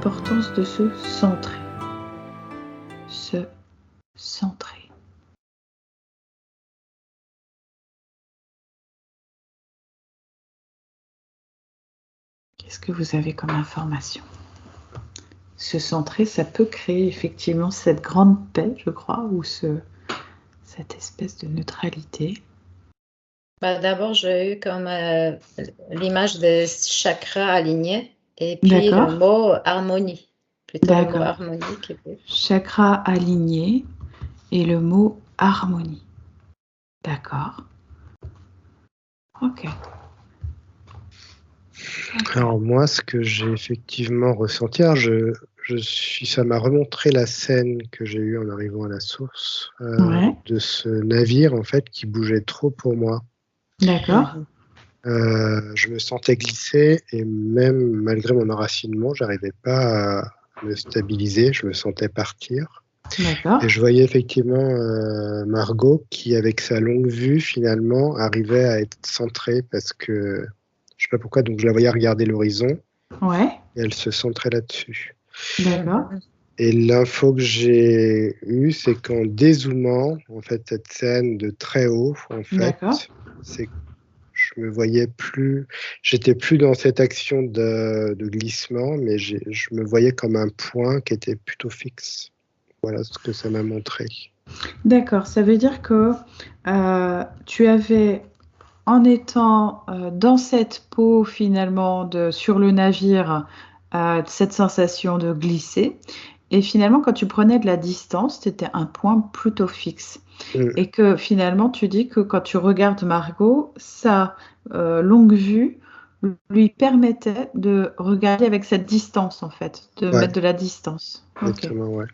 l'importance de se centrer. Se centrer. Qu'est-ce que vous avez comme information ? Se centrer, ça peut créer effectivement cette grande paix, je crois, ou cette espèce de neutralité. D'abord, j'ai eu comme l'image des chakras alignés et puis D'accord. le mot harmonie. Plutôt D'accord. le mot harmonie qui est... Chakra aligné et le mot harmonie. D'accord. Ok. Alors moi, ce que j'ai effectivement ressenti, ça m'a remontré la scène que j'ai eue en arrivant à la source de ce navire en fait qui bougeait trop pour moi. D'accord. Je me sentais glisser et même malgré mon enracinement, j'arrivais pas à me stabiliser, je me sentais partir. D'accord. Et je voyais effectivement Margot qui, avec sa longue vue, finalement, arrivait à être centrée parce que, je sais pas pourquoi, donc je la voyais regarder l'horizon. Ouais. Et elle se centrait là-dessus. D'accord. Et l'info que j'ai eue, c'est qu'en dézoomant, en fait, cette scène de très haut, en fait, c'est que je me voyais plus, j'étais plus dans cette action de glissement, mais je me voyais comme un point qui était plutôt fixe. Voilà ce que ça m'a montré. D'accord, ça veut dire que tu avais, en étant dans cette peau finalement sur le navire, cette sensation de glisser. Et finalement, quand tu prenais de la distance, c'était un point plutôt fixe. Et que finalement, tu dis que quand tu regardes Margot, sa longue vue lui permettait de regarder avec cette distance, en fait, de mettre de la distance. Exactement, ouais.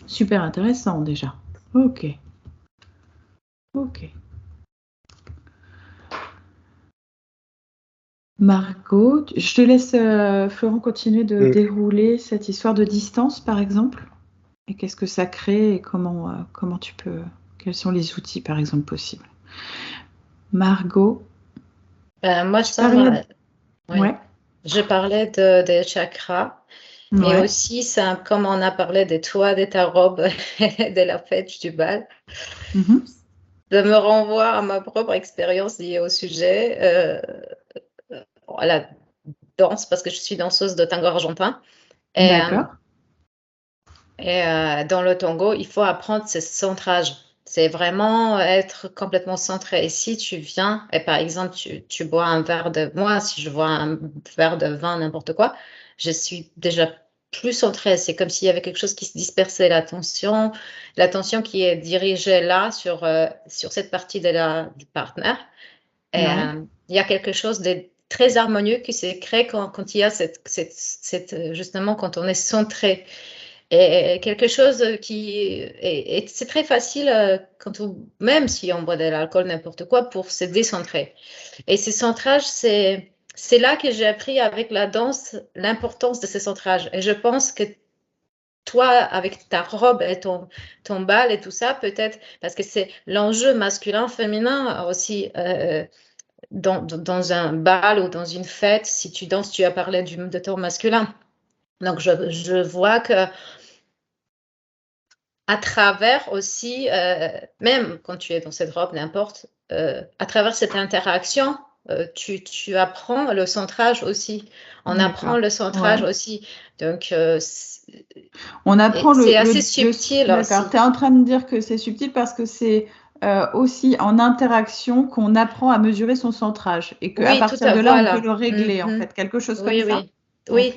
Super intéressant déjà. Ok. Margot, je te laisse, Florent, continuer de dérouler cette histoire de distance, par exemple. Et qu'est-ce que ça crée et comment tu peux... Quels sont les outils, par exemple, possibles. Margot. Moi, je parlais des chakras. Et aussi, comme on a parlé de toi, de ta robe, de la fête du bal, ça me renvoie à ma propre expérience liée au sujet, à la danse, parce que je suis danseuse de tango argentin. D'accord. Et dans le tango, il faut apprendre ce centrage. C'est vraiment être complètement centré. Et si tu viens, et par exemple, tu bois un verre de... Moi, si je bois un verre de vin, n'importe quoi, je suis déjà plus centrée. C'est comme s'il y avait quelque chose qui se dispersait, l'attention qui est dirigée là, sur cette partie du partenaire. Et il y a quelque chose de très harmonieux qui se crée quand il y a justement, quand on est centré. Et quelque chose et c'est très facile même si on boit de l'alcool, n'importe quoi, pour se décentrer. Et ce centrage, c'est là que j'ai appris avec la danse l'importance de ce centrage. Et je pense que toi, avec ta robe et ton bal et tout ça, peut-être, parce que c'est l'enjeu masculin-féminin aussi, dans un bal ou dans une fête, si tu danses, tu as parlé de ton masculin. Donc, je vois que à travers aussi, même quand tu es dans cette robe, n'importe, à travers cette interaction, tu apprends le centrage aussi. On apprend le centrage aussi. Donc, on apprend c'est assez subtil. D'accord. Tu es en train de dire que c'est subtil parce que c'est aussi en interaction qu'on apprend à mesurer son centrage et qu'à partir de là, on peut le régler, en fait. Quelque chose comme ça. Oui.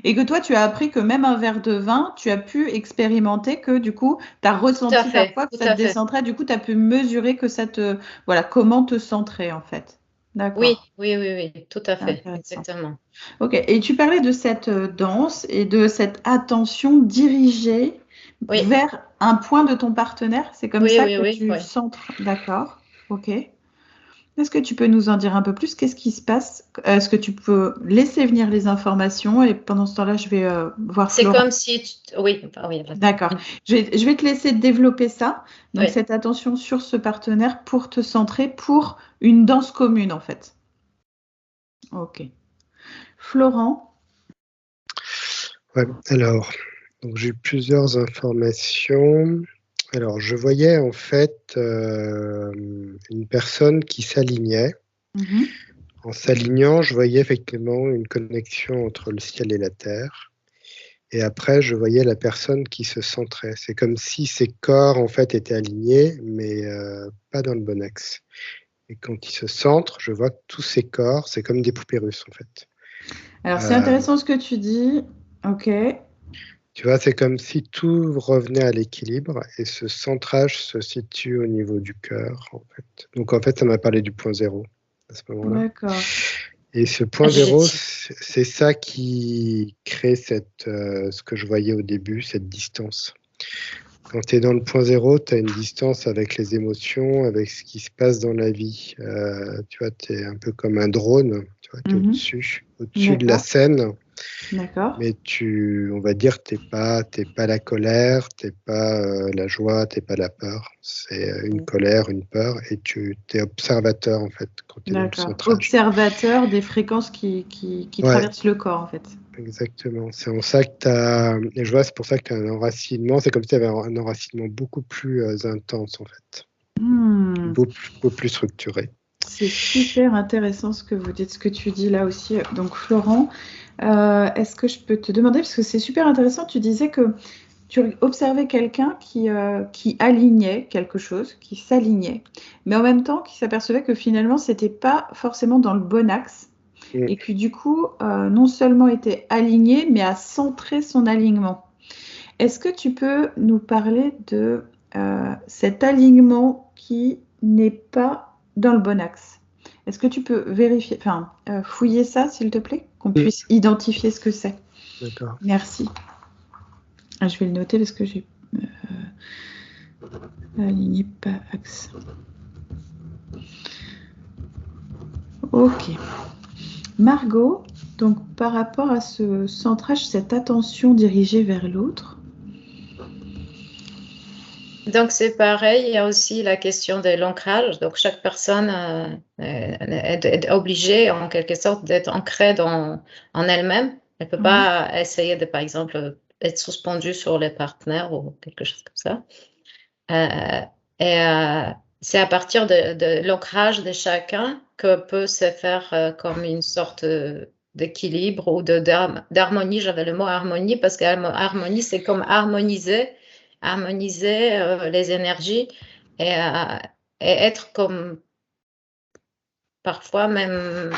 Et que toi, tu as appris que même un verre de vin, tu as pu expérimenter que du coup, tu as ressenti parfois que ça te décentrait. Du coup, tu as pu mesurer que ça te... Voilà, comment te centrer en fait. D'accord. Oui, tout à fait. Exactement. Ok, et tu parlais de cette danse et de cette attention dirigée vers un point de ton partenaire. C'est comme ça que tu centres. D'accord. Ok. Est-ce que tu peux nous en dire un peu plus? Qu'est-ce qui se passe? Est-ce que tu peux laisser venir les informations et pendant ce temps-là, je vais voir Florent. C'est comme si... Oui. D'accord. Je vais te laisser développer ça. Donc, cette attention sur ce partenaire pour te centrer pour une danse commune, en fait. Ok. Florent? Ouais, alors, donc j'ai eu plusieurs informations. Alors, je voyais en fait une personne qui s'alignait. Mhm. En s'alignant, je voyais effectivement une connexion entre le ciel et la terre. Et après, je voyais la personne qui se centrait. C'est comme si ses corps en fait étaient alignés, mais pas dans le bon axe. Et quand il se centre, je vois que tous ses corps, c'est comme des poupées russes en fait. Alors, c'est intéressant ce que tu dis. Ok. Tu vois, c'est comme si tout revenait à l'équilibre et ce centrage se situe au niveau du cœur en fait. Donc en fait, ça m'a parlé du point zéro à ce moment-là. D'accord. Et ce point zéro, c'est ça qui crée ce que je voyais au début, cette distance. Quand tu es dans le point zéro, tu as une distance avec les émotions, avec ce qui se passe dans la vie. Tu vois, tu es un peu comme un drone, tu vois, tu es au-dessus de la scène. D'accord. Mais on va dire, t'es pas la colère, t'es pas la joie, t'es pas la peur. C'est une colère, une peur, et tu es observateur en fait quand tu es dans le centrage. Observateur des fréquences qui traversent le corps en fait. Exactement. C'est en ça que tu as. Et je vois, c'est pour ça que tu as un enracinement. C'est comme si tu avais un enracinement beaucoup plus intense en fait. Beaucoup plus structuré. C'est super intéressant ce que vous dites, ce que tu dis là aussi. Donc Florent, est-ce que je peux te demander, parce que c'est super intéressant, tu disais que tu observais quelqu'un qui alignait quelque chose, qui s'alignait, mais en même temps qui s'apercevait que finalement, c'était pas forcément dans le bon axe, et qui du coup, non seulement était aligné, mais a centré son alignement. Est-ce que tu peux nous parler de cet alignement qui n'est pas dans le bon axe? Est-ce que tu peux vérifier, fouiller ça, s'il te plaît, qu'on puisse identifier ce que c'est? D'accord. Merci. Je vais le noter parce que j'ai aligné pas axe. Ok. Margot, donc par rapport à ce centrage, cette attention dirigée vers l'autre. Donc, c'est pareil, il y a aussi la question de l'ancrage. Donc, chaque personne est obligée, en quelque sorte, d'être ancrée en elle-même. Elle ne peut pas essayer de, par exemple, être suspendue sur les partenaires ou quelque chose comme ça. C'est à partir de l'ancrage de chacun que peut se faire comme une sorte d'équilibre ou d'harmonie. J'avais le mot harmonie parce qu'harmonie, c'est comme harmoniser les énergies et être comme parfois même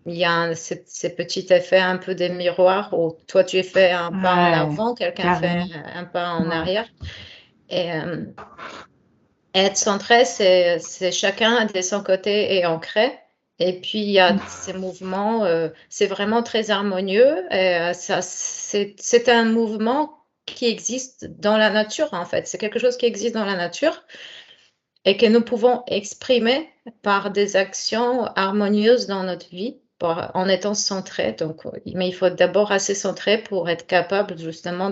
il y a ces petits effets un peu des miroirs où toi tu fais un pas en avant, quelqu'un fait un pas en arrière. Et être centré, c'est chacun de son côté est ancré. Et puis il y a ces mouvements, c'est vraiment très harmonieux. Et c'est un mouvement qui existe dans la nature en fait. C'est quelque chose qui existe dans la nature et que nous pouvons exprimer par des actions harmonieuses dans notre vie en étant centré. Donc, mais il faut d'abord assez centré pour être capable justement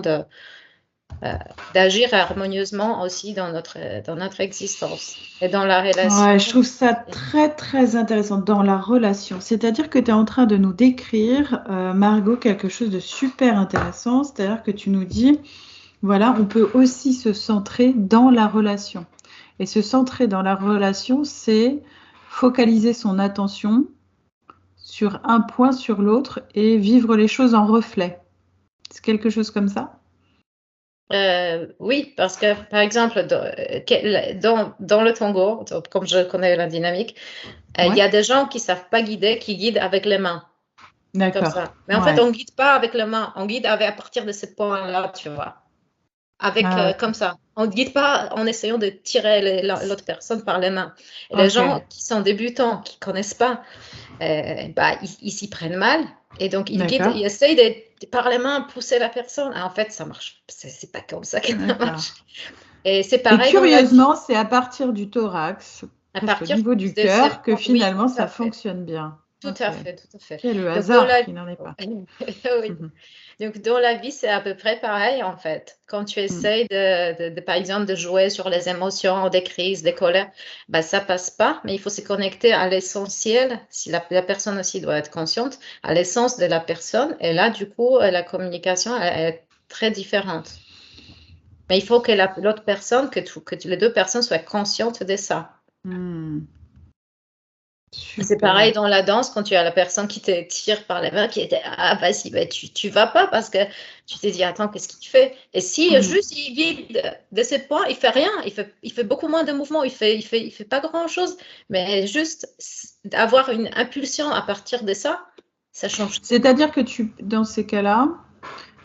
d'agir harmonieusement aussi dans notre existence et dans la relation. Ouais, je trouve ça très très intéressant dans la relation. C'est-à-dire que tu es en train de nous décrire, Margot, quelque chose de super intéressant. C'est-à-dire que tu nous dis, voilà, on peut aussi se centrer dans la relation. Et se centrer dans la relation, c'est focaliser son attention sur un point sur l'autre et vivre les choses en reflet. C'est quelque chose comme ça? Oui, parce que par exemple, dans le tango, comme je connais la dynamique, il y a des gens qui ne savent pas guider, qui guident avec les mains. D'accord. Comme ça. Mais en fait, on ne guide pas avec les mains, on guide à partir de ce point-là, tu vois. Comme ça. On ne guide pas en essayant de tirer l'autre personne par les mains. Et les gens qui sont débutants, qui ne connaissent pas, ils s'y prennent mal. Et donc, ils guident, ils essayent par les mains pousser la personne. En fait, ça marche. C'est pas comme ça que ça marche. Et c'est pareil. Et curieusement, c'est à partir du thorax, au niveau du cœur, que finalement ça fonctionne bien. Tout à fait, tout à fait. C'est le Donc, hasard qui n'en est pas. Oui. Donc, dans la vie, c'est à peu près pareil, en fait. Quand tu essayes, par exemple, de jouer sur les émotions, des crises, des colères, bah, ça passe pas, mais il faut se connecter à l'essentiel. Si la personne aussi doit être consciente, à l'essence de la personne. Et là, du coup, la communication est très différente. Mais il faut que l'autre personne, que les deux personnes soient conscientes de ça. C'est pareil dans la danse, quand tu as la personne qui te tire par les mains, qui était ah vas-y, bah, tu vas pas parce que tu t'es dit attends, qu'est-ce qu'il fait? Et si juste il vide de ses poids, il fait rien, il fait beaucoup moins de mouvements, il fait pas grand-chose, mais juste avoir une impulsion à partir de ça, ça change. C'est-à-dire que dans ces cas-là,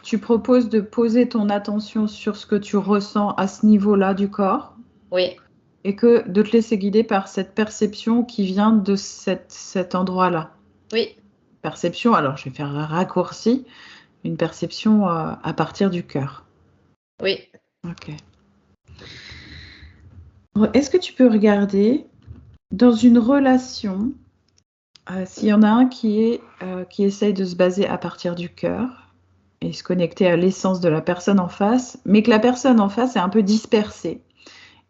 tu proposes de poser ton attention sur ce que tu ressens à ce niveau-là du corps. Oui. Et que de te laisser guider par cette perception qui vient de cet endroit-là. Oui. Perception, alors je vais faire un raccourci, une perception à partir du cœur. Oui. Ok. Est-ce que tu peux regarder dans une relation, s'il y en a un qui essaye de se baser à partir du cœur et se connecter à l'essence de la personne en face, mais que la personne en face est un peu dispersée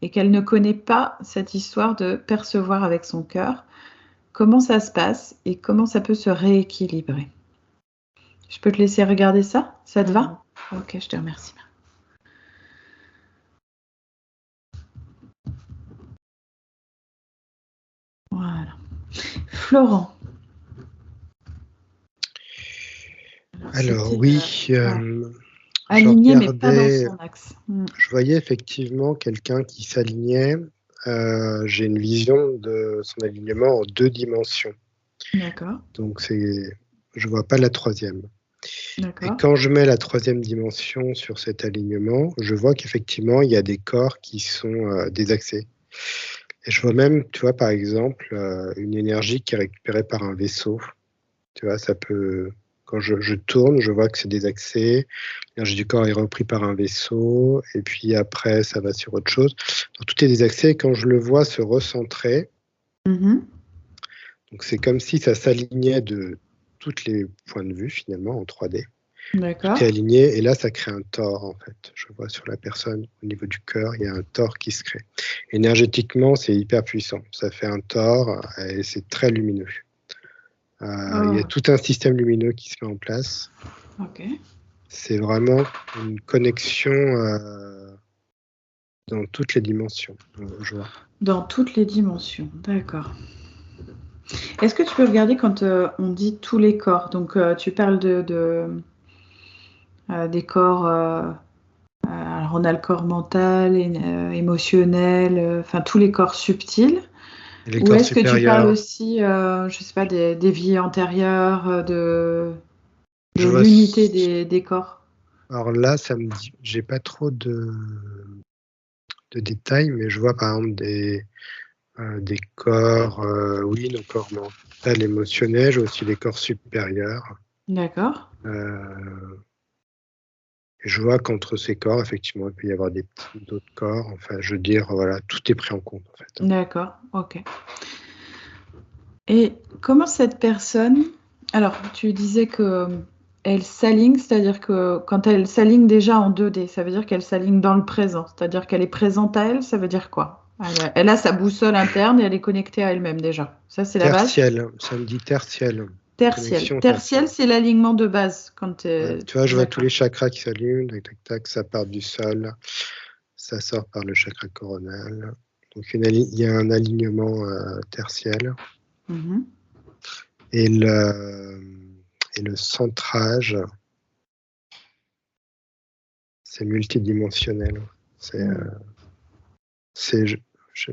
et qu'elle ne connaît pas cette histoire de percevoir avec son cœur, comment ça se passe et comment ça peut se rééquilibrer? Je peux te laisser regarder ça? Ça te va? Ok, je te remercie. Voilà. Florent. Alors oui, aligné mais pas dans son axe. Je voyais effectivement quelqu'un qui s'alignait. J'ai une vision de son alignement en 2 dimensions. D'accord. Donc je vois pas la 3e. D'accord. Et quand je mets la 3e dimension sur cet alignement, je vois qu'effectivement il y a des corps qui sont désaxés. Et je vois même, tu vois, par exemple, une énergie qui est récupérée par un vaisseau. Tu vois, ça peut... Quand je tourne, je vois que c'est désaxé. L'énergie du corps est reprise par un vaisseau. Et puis après, ça va sur autre chose. Donc, tout est désaxé. Et quand je le vois se recentrer, donc c'est comme si ça s'alignait de tous les points de vue, finalement, en 3D. D'accord. Tout est aligné. Et là, ça crée un tore, en fait. Je vois sur la personne, au niveau du cœur, il y a un tore qui se crée. Énergétiquement, c'est hyper puissant. Ça fait un tore et c'est très lumineux. Il y a tout un système lumineux qui se met en place. Ok. C'est vraiment une connexion dans toutes les dimensions, je vois. Dans toutes les dimensions, d'accord. Est-ce que tu peux regarder quand on dit tous les corps? Donc, tu parles des corps... alors, on a le corps mental, émotionnel, enfin tous les corps subtils. Ou est-ce que tu parles aussi, je ne sais pas, des vies antérieures, de l'unité des corps? Alors là, ça me dit, j'ai pas trop de détails, mais je vois par exemple des corps, oui, nos corps mental, émotionnel, j'ai aussi les corps supérieurs. D'accord. Je vois qu'entre ces corps, effectivement, il peut y avoir d'autres corps. Enfin, je veux dire, voilà, tout est pris en compte, en fait. D'accord, ok. Et comment cette personne... Alors, tu disais qu'elle s'aligne, c'est-à-dire que quand elle s'aligne déjà en 2D, ça veut dire qu'elle s'aligne dans le présent, c'est-à-dire qu'elle est présente à elle, ça veut dire quoi? Elle a sa boussole interne et elle est connectée à elle-même déjà. Ça, c'est la base? Tertiel, ça me dit tertiel. Tertiel, c'est l'alignement de base. Ouais, tu vois, je vois tous les chakras qui s'allument, tac, tac, tac, ça part du sol, ça sort par le chakra coronal. Donc il y a un alignement tertiel. Et le centrage, c'est multidimensionnel. C'est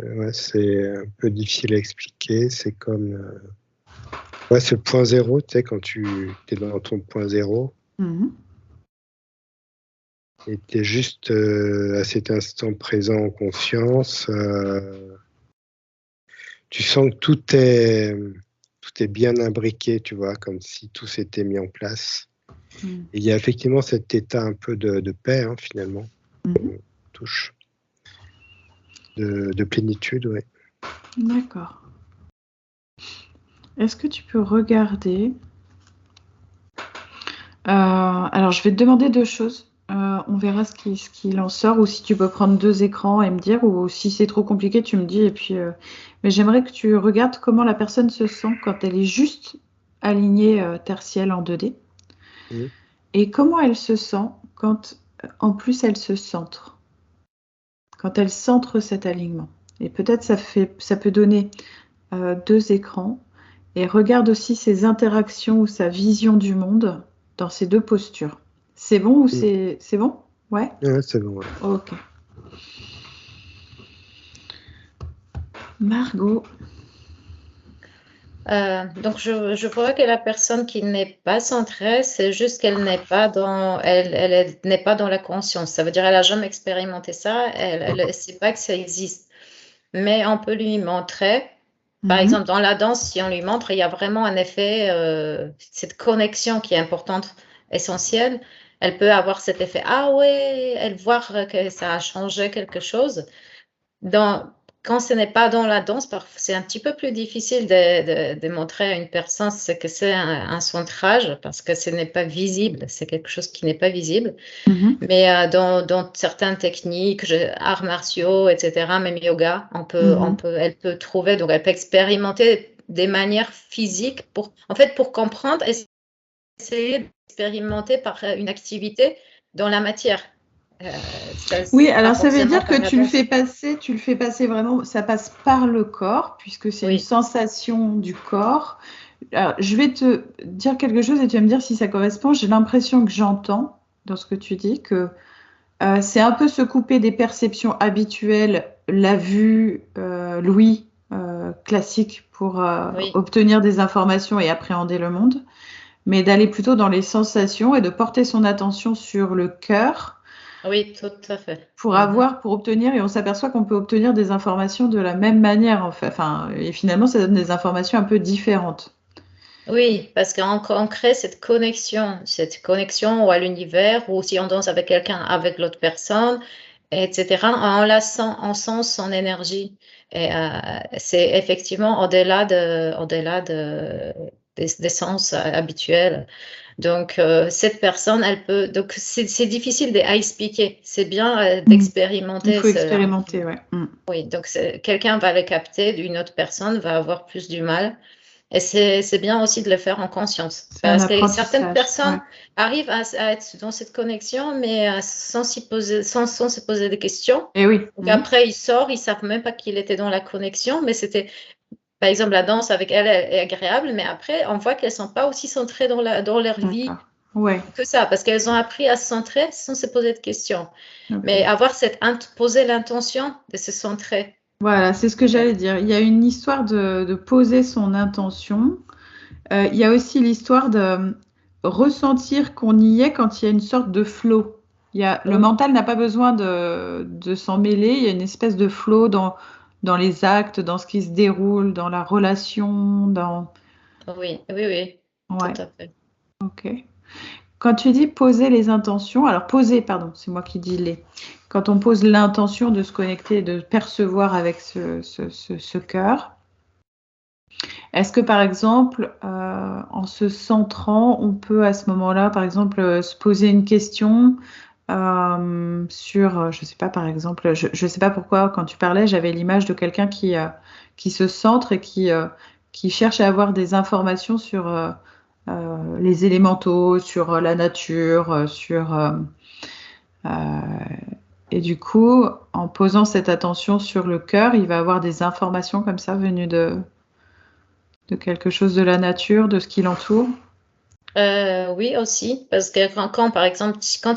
un peu difficile à expliquer. C'est comme ce point zéro, tu sais, quand tu es dans ton point zéro, et tu es juste à cet instant présent en conscience, tu sens que tout est bien imbriqué, tu vois, comme si tout s'était mis en place. Et il y a effectivement cet état un peu de paix, hein, finalement, qu'on touche, de plénitude, oui. D'accord. est-ce que tu peux regarder alors, je vais te demander 2 choses. On verra ce qu'il en sort, ou si tu peux prendre 2 écrans et me dire, ou si c'est trop compliqué, tu me dis. Et puis, mais j'aimerais que tu regardes comment la personne se sent quand elle est juste alignée terre-ciel en 2D. Mhm. Et comment elle se sent quand, en plus, elle se centre. Quand elle centre cet alignement. Et peut-être ça peut donner 2 écrans. Et regarde aussi ses interactions ou sa vision du monde dans ces 2 postures. C'est bon ou Mhm. c'est bon? Ouais? Ouais, c'est bon. Ouais. Ok. Margot. Donc, je vois que la personne qui n'est pas centrée, c'est juste qu'elle n'est pas n'est pas dans la conscience. Ça veut dire qu'elle n'a jamais expérimenté ça, elle ne sait pas que ça existe. Mais on peut lui montrer, par exemple, dans la danse, si on lui montre, il y a vraiment un effet, cette connexion qui est importante, essentielle. Elle peut avoir cet effet, ah ouais, elle voit que ça a changé quelque chose. Quand ce n'est pas dans la danse, c'est un petit peu plus difficile de montrer à une personne ce que c'est un centrage parce que ce n'est pas visible, c'est quelque chose qui n'est pas visible. Mais dans certaines techniques, arts martiaux, etc., même yoga, elle peut trouver, donc elle peut expérimenter des manières physiques en fait, pour comprendre, essayer d'expérimenter par une activité dans la matière. Oui, Pas alors ça veut forcément dire par que la tu le danse. fais passer vraiment, ça passe par le corps, puisque c'est une Oui. sensation du corps. Alors, je vais te dire quelque chose et tu vas me dire si ça correspond. J'ai l'impression que j'entends dans ce que tu dis que c'est un peu se couper des perceptions habituelles, la vue, l'ouïe classique pour Oui, obtenir des informations et appréhender le monde, mais d'aller plutôt dans les sensations et de porter son attention sur le cœur oui, tout à fait. pour obtenir, et on s'aperçoit qu'on peut obtenir des informations de la même manière, en fait. Enfin, et finalement, ça donne des informations un peu différentes. Oui, parce qu'on crée cette connexion ou à l'univers, ou si on danse avec quelqu'un, avec l'autre personne, etc., on sent son énergie. Et c'est effectivement des sens habituels. Donc, cette personne, elle peut. Donc, c'est difficile à expliquer. C'est bien Il d'expérimenter faut expérimenter, ouais. Oui, donc quelqu'un va le capter, une autre personne va avoir plus du mal. Et c'est bien aussi de le faire en conscience. C'est un Parce que certaines apprentissage, ouais. personnes arrivent à être dans cette connexion, mais sans se poser des questions. Et oui. Donc après, ils sortent, ils ne savent même pas qu'il était dans la connexion, mais c'était, par exemple, la danse avec elle, elle est agréable, mais après, on voit qu'elles ne sont pas aussi centrées dans leur vie D'accord. Ouais. que ça, parce qu'elles ont appris à se centrer sans se poser de questions. Mais Ok. avoir poser l'intention de se centrer. Voilà, c'est ce que j'allais dire. Il y a une histoire de poser son intention. Il y a aussi l'histoire de ressentir qu'on y est quand il y a une sorte de flow. Le Oui, mental n'a pas besoin de s'en mêler. Il y a une espèce de flow dans les actes, dans ce qui se déroule, dans la relation, dans... oui, oui, oui, tout Ouais, à fait. ok. Quand tu dis poser les intentions, alors poser, pardon, c'est moi qui dis les. Quand on pose l'intention de se connecter, de percevoir avec ce cœur, est-ce que par exemple, en se centrant, on peut à ce moment-là, par exemple, se poser une question sur, je sais pas, par exemple, je sais pas pourquoi, quand tu parlais, j'avais l'image de quelqu'un qui se centre et qui cherche à avoir des informations sur les élémentaux, sur la nature, et du coup, en posant cette attention sur le cœur, il va avoir des informations comme ça venues de quelque chose de la nature, de ce qui l'entoure. Oui, aussi, parce que par exemple, quand quand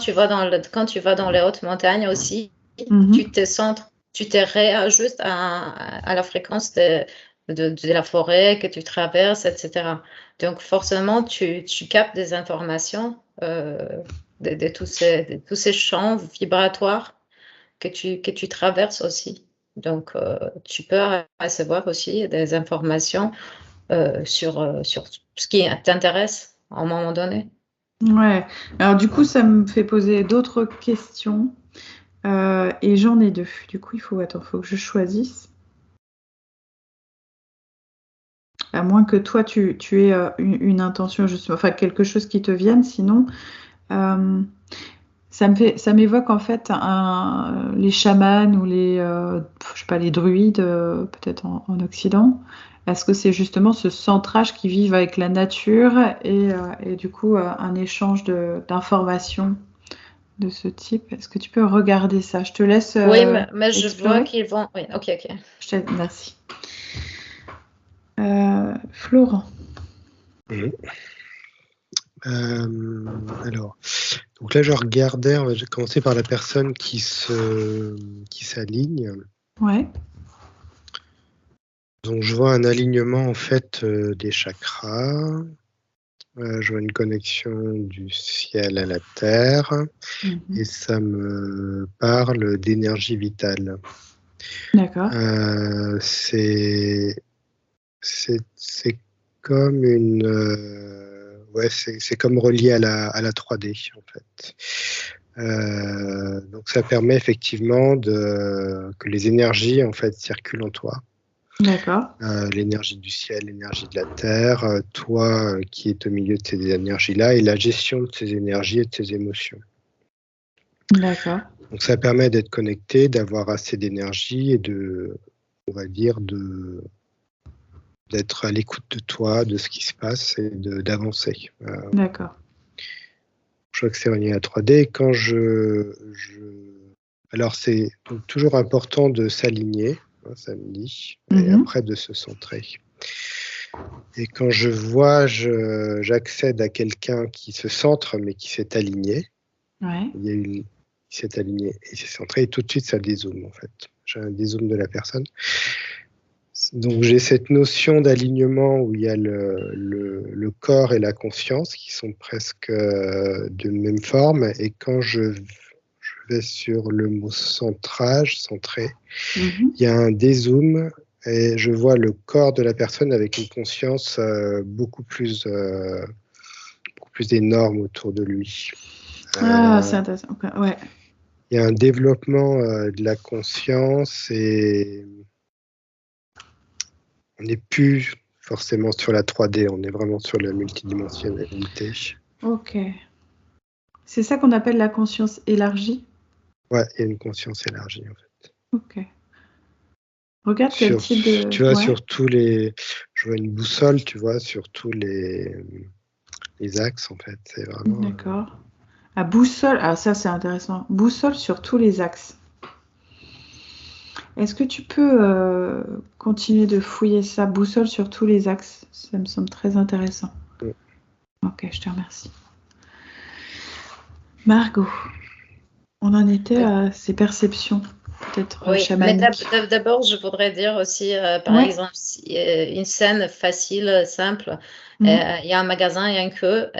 tu vas dans les hautes montagnes aussi, Mhm. tu te centres, tu te réajustes à la fréquence de la forêt que tu traverses, etc. Donc, forcément, tu captes des informations de tous ces champs vibratoires que tu traverses aussi. Donc, tu peux recevoir aussi des informations sur ce qui t'intéresse à un moment donné. Ouais. Alors du coup, ça me fait poser d'autres questions. Et j'en ai 2. Du coup, faut que je choisisse. À moins que toi, tu aies une intention, justement, enfin quelque chose qui te vienne. Sinon, ça m'évoque en fait les chamans ou je sais pas, les druides, peut-être en Occident. Est-ce que c'est justement ce centrage qui vivent avec la nature et du coup un échange d'informations de ce type? Est-ce que tu peux regarder ça? Je te laisse Oui, mais je vois explorer. qu'ils vont. Oui, ok. Merci. Florent. Alors, donc là, je regardais, j'ai commencé par la personne qui s'aligne. Ouais. Donc, je vois un alignement en fait des chakras. Je vois une connexion du ciel à la terre et ça me parle d'énergie vitale. D'accord. C'est comme c'est comme relié à la 3D en fait. Donc ça permet effectivement que les énergies en fait circulent en toi. D'accord. L'énergie du ciel, l'énergie de la terre, toi qui es au milieu de ces énergies-là et la gestion de ces énergies et de ces émotions. D'accord. Donc ça permet d'être connecté, d'avoir assez d'énergie et d'être à l'écoute de toi, de ce qui se passe et d'avancer. D'accord. Je crois que c'est relié à 3D. Quand alors c'est toujours important de s'aligner, ça me dit, et après de se centrer. Et quand je vois, j'accède à quelqu'un qui se centre mais qui s'est aligné. Ouais. Il s'est aligné et s'est centré et tout de suite ça dézoome en fait. J'ai un dézoom de la personne. Donc j'ai cette notion d'alignement où il y a le corps et la conscience qui sont presque de même forme et quand je vais sur le mot centrage, centré, il y a un dézoom et je vois le corps de la personne avec une conscience beaucoup plus énorme autour de lui. C'est intéressant. Okay. Ouais. Il y a un développement de la conscience et on n'est plus forcément sur la 3D, on est vraiment sur la multidimensionnalité. Ok. C'est ça qu'on appelle la conscience élargie? Ouais, il y a une conscience élargie en fait. Ok. Regarde quel type de... Tu vois, sur tous les... Je vois une boussole, tu vois, sur tous les axes en fait. C'est vraiment... D'accord. Ah, boussole, ça c'est intéressant. Boussole sur tous les axes. Est-ce que tu peux continuer de fouiller ça? Boussole sur tous les axes. Ça me semble très intéressant. Ok, je te remercie. Margot, on en était à ces perceptions, peut-être chamaniques. Mais d'abord, je voudrais dire aussi, par exemple, une scène facile, simple. Il y a un magasin, il y a une queue.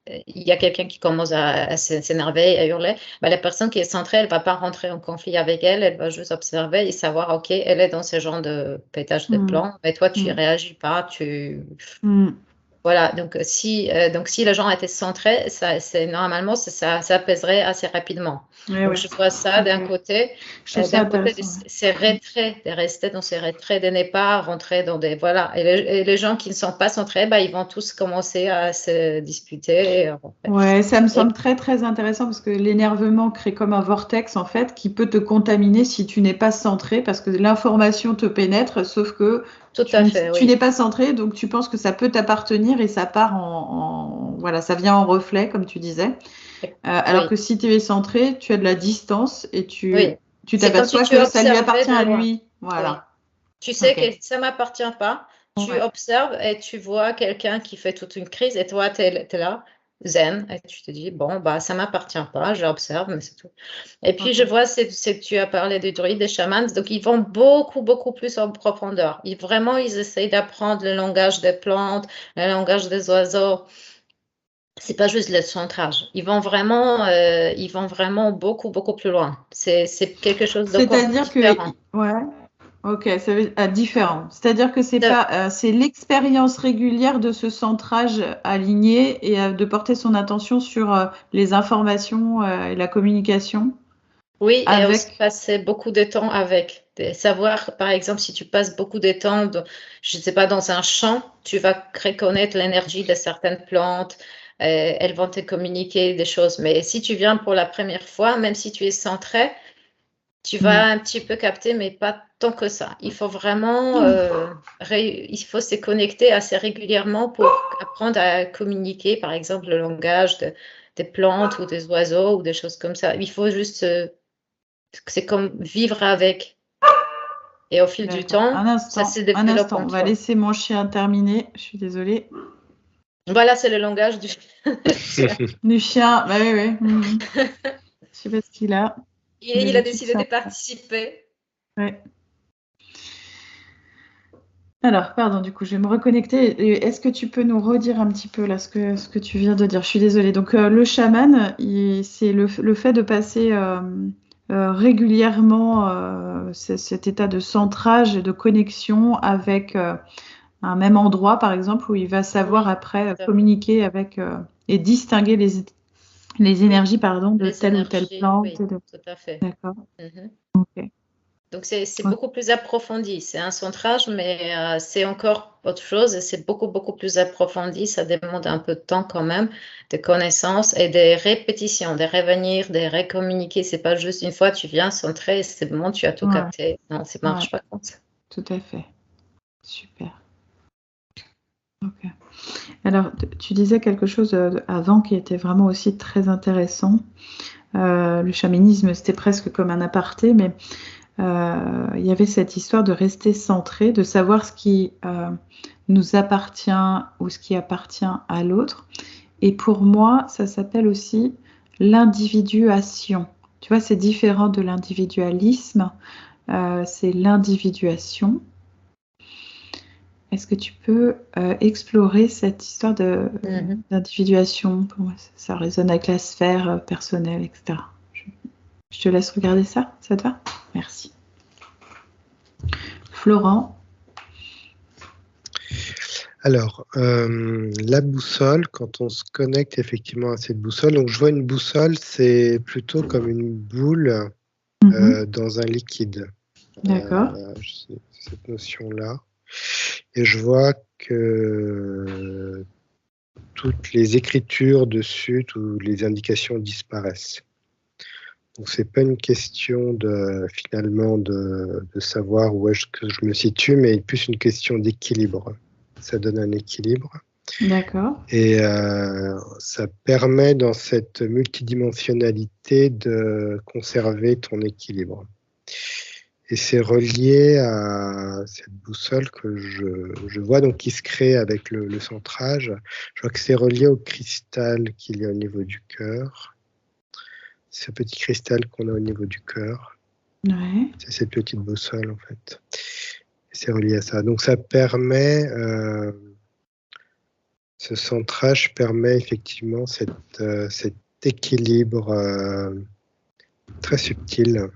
Il y a quelqu'un qui commence à s'énerver, à hurler. La personne qui est centrée, elle ne va pas rentrer en conflit avec elle va juste observer et savoir, OK, elle est dans ce genre de pétage de plomb, mais toi, tu ne réagis pas, Voilà, donc si les gens étaient centrés, normalement, ça apaiserait assez rapidement. Donc, je vois ça d'un côté. D'un côté, ces retraits, de rester dans ces retraits, de ne pas rentrer dans des... Voilà. Et les gens qui ne sont pas centrés, ils vont tous commencer à se disputer. Ouais, ça me semble très, très intéressant parce que l'énervement crée comme un vortex, en fait, qui peut te contaminer si tu n'es pas centré parce que l'information te pénètre, sauf que tu n'es pas centré, donc tu penses que ça peut t'appartenir et ça part voilà, ça vient en reflet, comme tu disais. Alors que si tu es centré, tu as de la distance et tu t'aperçois que ça lui appartient à lui. Voilà. Oui. Tu sais que ça ne m'appartient pas. Tu observes et tu vois quelqu'un qui fait toute une crise et toi, tu es là, zen, et tu te dis, bon, ça ne m'appartient pas, j'observe, mais c'est tout. Et puis, je vois, tu as parlé des druides, des chamans, donc ils vont beaucoup, beaucoup plus en profondeur. Ils essayent d'apprendre le langage des plantes, le langage des oiseaux. C'est pas juste le centrage. Ils vont vraiment beaucoup, beaucoup plus loin. C'est quelque chose de différent. C'est-à-dire que, ouais. Ok, ça veut dire différent. C'est-à-dire que c'est l'expérience régulière de ce centrage aligné et de porter son attention sur les informations et la communication. Oui, et aussi avec. passer beaucoup de temps avec. Savoir, par exemple, si tu passes beaucoup de temps, je ne sais pas, dans un champ, tu vas reconnaître l'énergie de certaines plantes. Elles vont te communiquer des choses. Mais si tu viens pour la première fois, même si tu es centré, tu vas un petit peu capter, mais pas tant que ça. Il faut vraiment, il faut se connecter assez régulièrement pour apprendre à communiquer, par exemple, le langage des plantes ou des oiseaux ou des choses comme ça. Il faut juste, c'est comme vivre avec. Et au fil du D'accord. temps, ça se Un développe instant. en On va toi. laisser mon chien terminer. Je suis désolée. Voilà, c'est le langage du chien. Du chien. Bah oui, oui. Je sais pas ce qu'il a. Et il a D'habitude, décidé c'est de un... participer. Ouais. Alors, pardon, du coup, je vais me reconnecter. Est-ce que tu peux nous redire un petit peu là ce que tu viens de dire? Je suis désolée. Donc, le chaman, c'est le fait de passer régulièrement cet état de centrage et de connexion avec un même endroit, par exemple, où il va savoir Oui, après tout à fait. communiquer avec et distinguer les Oui, énergies, pardon, de les telle ou telle énergies, plante. oui, tout à fait. D'accord. Mhm. Ok. Donc, c'est beaucoup plus approfondi. C'est un centrage, mais c'est encore autre chose et c'est beaucoup, beaucoup plus approfondi. Ça demande un peu de temps quand même, de connaissances et des répétitions, de revenir, de recommuniquer. C'est pas juste une fois, tu viens centrer et c'est bon, tu as tout Ouais, capté. Non, ça ouais, marche pas comme ça. tout à fait. Super. Ok. Alors, tu disais quelque chose avant qui était vraiment aussi très intéressant. Le chamanisme, c'était presque comme un aparté, mais il y avait cette histoire de rester centré, de savoir ce qui nous appartient ou ce qui appartient à l'autre. Et pour moi, ça s'appelle aussi l'individuation. Tu vois, c'est différent de l'individualisme, c'est l'individuation. Est-ce que tu peux explorer cette histoire d'individuation? Pour moi, ça résonne avec la sphère personnelle, etc. Je te laisse regarder ça, ça te va? Merci. Florent. Alors, la boussole, quand on se connecte effectivement à cette boussole, donc je vois une boussole, c'est plutôt comme une boule dans un liquide. D'accord. Cette notion-là. Et je vois que toutes les écritures dessus, toutes les indications disparaissent. Donc c'est pas une question finalement de savoir où est-ce que je me situe, mais plus une question d'équilibre. Ça donne un équilibre. D'accord. Et ça permet dans cette multidimensionnalité de conserver ton équilibre. Et c'est relié à cette boussole que je vois, donc qui se crée avec le centrage. Je vois que c'est relié au cristal qu'il y a au niveau du cœur. Ce petit cristal qu'on a au niveau du cœur. Ouais. C'est cette petite boussole en fait. Et c'est relié à ça. Donc ça permet, ce centrage permet effectivement cet équilibre très subtil,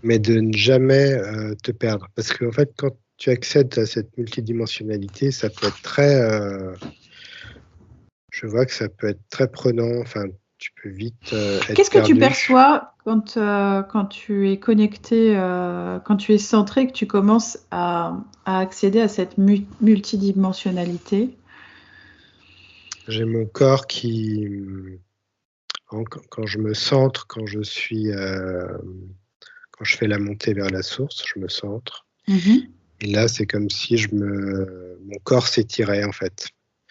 mais de ne jamais te perdre. Parce qu'en fait, quand tu accèdes à cette multidimensionnalité, ça peut être très... je vois que ça peut être très prenant, enfin, tu peux vite être Qu'est-ce que tu perdu. perçois quand tu es connecté, quand tu es centré, que tu commences à accéder à cette multidimensionnalité? J'ai mon corps qui... Quand je me centre, quand je fais la montée vers la source, je me centre. Et là, c'est comme si mon corps s'étirait en fait.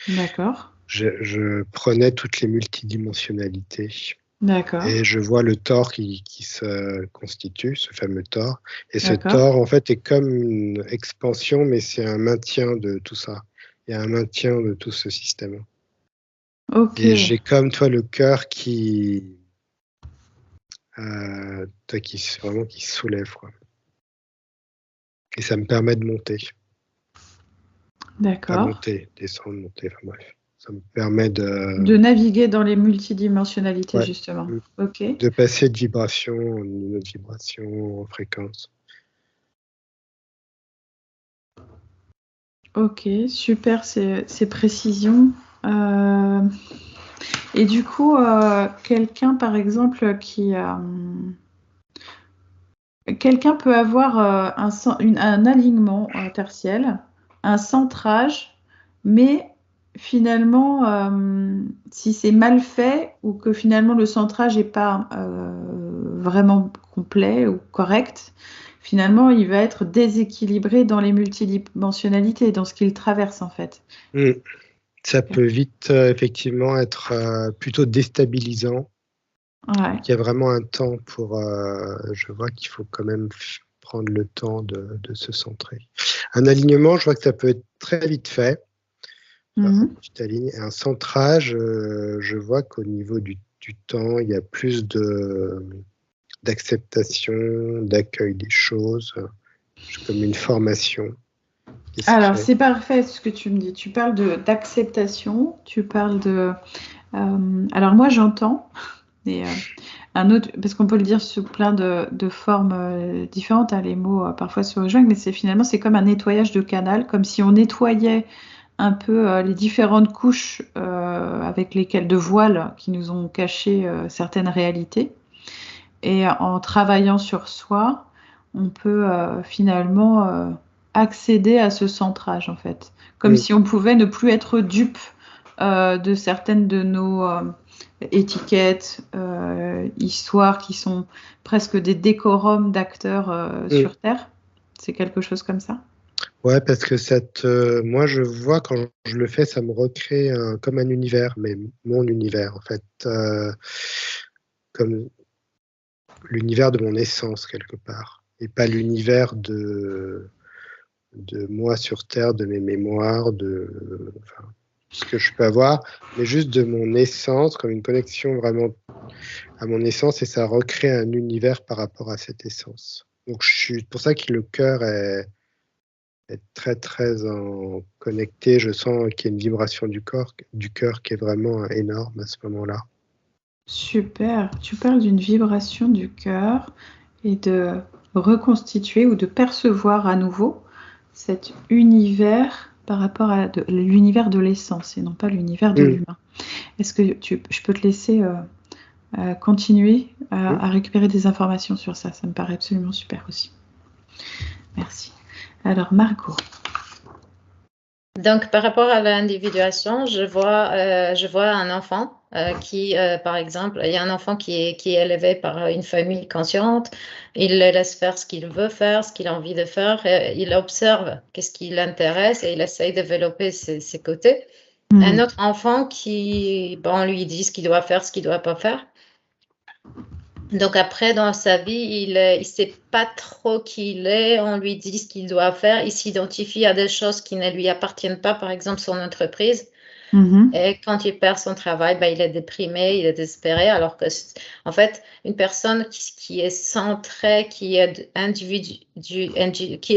D'accord. Je prenais toutes les multidimensionnalités. D'accord. Et je vois le tor qui se constitue, ce fameux tor. Et ce D'accord. tor, en fait, est comme une expansion, mais c'est un maintien de tout ça. Il y a un maintien de tout ce système. Ok. Et j'ai comme toi le cœur vraiment qui se soulève, quoi. Et ça me permet de monter. Pas D'accord. monter, descendre, monter, enfin bref. Ça me permet De naviguer dans les multidimensionnalités, ouais, justement. Ok. de passer de vibration en une autre vibration, en fréquence. Ok, super ces précisions. Et du coup, quelqu'un, par exemple, quelqu'un peut avoir un alignement tertiel, un centrage, mais finalement, si c'est mal fait ou que finalement le centrage n'est pas vraiment complet ou correct, finalement, il va être déséquilibré dans les multidimensionnalités, dans ce qu'il traverse en fait. Ça peut vite effectivement être plutôt déstabilisant. Ouais. Il y a vraiment un temps pour... je vois qu'il faut quand même prendre le temps de se centrer. Un alignement, je vois que ça peut être très vite fait. Tu t'alignes. Et un centrage, je vois qu'au niveau du temps, il y a plus d'acceptation, d'accueil des choses, comme une formation. Alors, c'est parfait ce que tu me dis. Tu parles d'acceptation, tu parles de... alors, moi, j'entends, un autre, parce qu'on peut le dire sous plein de formes différentes, hein, les mots parfois se rejoignent, mais finalement, c'est comme un nettoyage de canal, comme si on nettoyait un peu les différentes couches avec lesquelles de voiles qui nous ont caché certaines réalités. Et en travaillant sur soi, on peut finalement accéder à ce centrage, en fait. Comme si on pouvait ne plus être dupe de certaines de nos étiquettes, histoires qui sont presque des décorums d'acteurs sur Terre. C'est quelque chose comme ça? Ouais, parce que moi, je vois quand je le fais, ça me recrée comme un univers, mais mon univers, en fait. Comme l'univers de mon essence, quelque part. Et pas l'univers de moi sur Terre, de mes mémoires, de ce que je peux avoir, mais juste de mon essence, comme une connexion vraiment à mon essence, et ça recrée un univers par rapport à cette essence. Donc, c'est pour ça que le cœur est très, très connecté. Je sens qu'il y a une vibration du cœur qui est vraiment énorme à ce moment-là. Super. Tu parles d'une vibration du cœur et de reconstituer ou de percevoir à nouveau cet univers par rapport à l'univers de l'essence et non pas l'univers de l'humain. Est-ce que je peux te laisser continuer à récupérer des informations sur ça? Ça me paraît absolument super aussi. Merci. Alors, Margot. Donc, par rapport à l'individuation, je vois un enfant qui, par exemple, il y a un enfant qui est élevé par une famille consciente. Il le laisse faire ce qu'il veut faire, ce qu'il a envie de faire. Il observe qu'est-ce qui l'intéresse et il essaye de développer ses côtés. Un autre enfant on lui dit ce qu'il doit faire, ce qu'il ne doit pas faire. Donc après, dans sa vie, il ne sait pas trop qui il est, on lui dit ce qu'il doit faire, il s'identifie à des choses qui ne lui appartiennent pas, par exemple son entreprise. Et quand il perd son travail, il est déprimé, il est désespéré, alors que, en fait, une personne qui est centrée, qui est